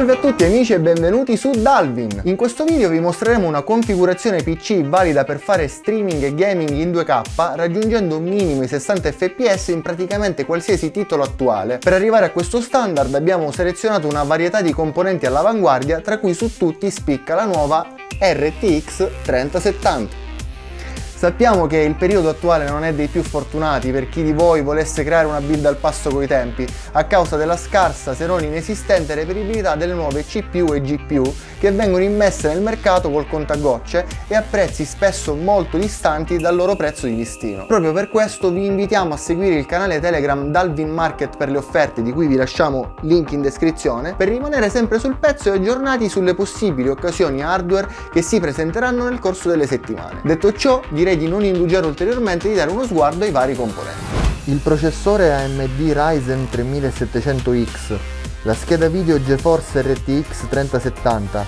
Salve a tutti amici e benvenuti su Dalvin! In questo video vi mostreremo una configurazione PC valida per fare streaming e gaming in 2K raggiungendo un minimo i 60 fps in praticamente qualsiasi titolo attuale. Per arrivare a questo standard abbiamo selezionato una varietà di componenti all'avanguardia, tra cui su tutti spicca la nuova RTX 3070. Sappiamo che il periodo attuale non è dei più fortunati per chi di voi volesse creare una build al passo coi tempi, a causa della scarsa se non inesistente reperibilità delle nuove CPU e GPU che vengono immesse nel mercato col contagocce e a prezzi spesso molto distanti dal loro prezzo di listino. Proprio per questo vi invitiamo a seguire il canale Telegram Dalvin Market per le offerte, di cui vi lasciamo link in descrizione, per rimanere sempre sul pezzo e aggiornati sulle possibili occasioni hardware che si presenteranno nel corso delle settimane. Detto ciò, direi di non indugiare ulteriormente e di dare uno sguardo ai vari componenti. Il processore AMD Ryzen 3700X, la scheda video GeForce RTX 3070,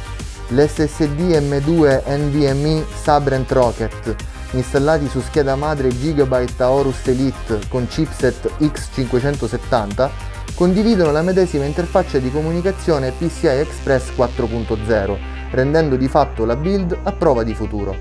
l'SSD M2 NVMe Sabrent Rocket, installati su scheda madre Gigabyte Aorus Elite con chipset X570, condividono la medesima interfaccia di comunicazione PCI Express 4.0, rendendo di fatto la build a prova di futuro.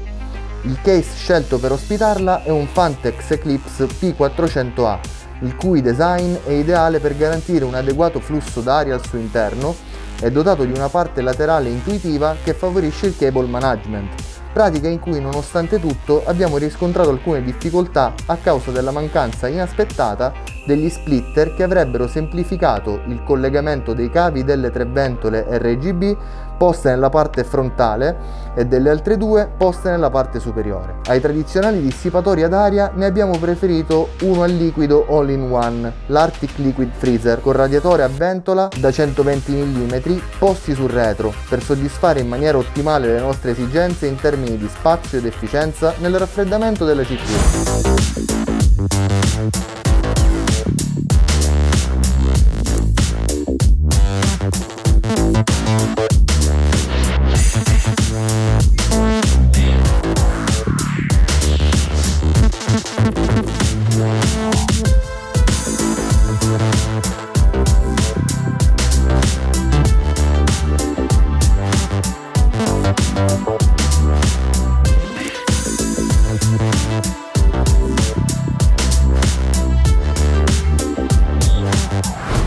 Il case scelto per ospitarla è un Phanteks Eclipse P400A, il cui design è ideale per garantire un adeguato flusso d'aria al suo interno. È dotato di una parte laterale intuitiva che favorisce il cable management, pratica in cui nonostante tutto abbiamo riscontrato alcune difficoltà a causa della mancanza inaspettata degli splitter che avrebbero semplificato il collegamento dei cavi delle tre ventole RGB poste nella parte frontale e delle altre due poste nella parte superiore. Ai tradizionali dissipatori ad aria ne abbiamo preferito uno a liquido all-in-one, l'Arctic Liquid Freezer, con radiatore a ventola da 120 mm posti sul retro, per soddisfare in maniera ottimale le nostre esigenze in termini di spazio ed efficienza nel raffreddamento della CPU.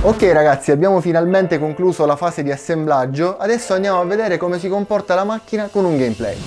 Ok ragazzi, abbiamo finalmente concluso la fase di assemblaggio, adesso andiamo a vedere come si comporta la macchina con un gameplay.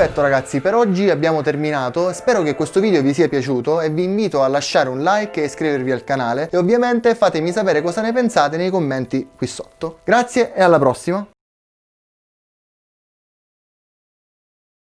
Perfetto ragazzi, per oggi abbiamo terminato, spero che questo video vi sia piaciuto e vi invito a lasciare un like e iscrivervi al canale e ovviamente fatemi sapere cosa ne pensate nei commenti qui sotto. Grazie e alla prossima!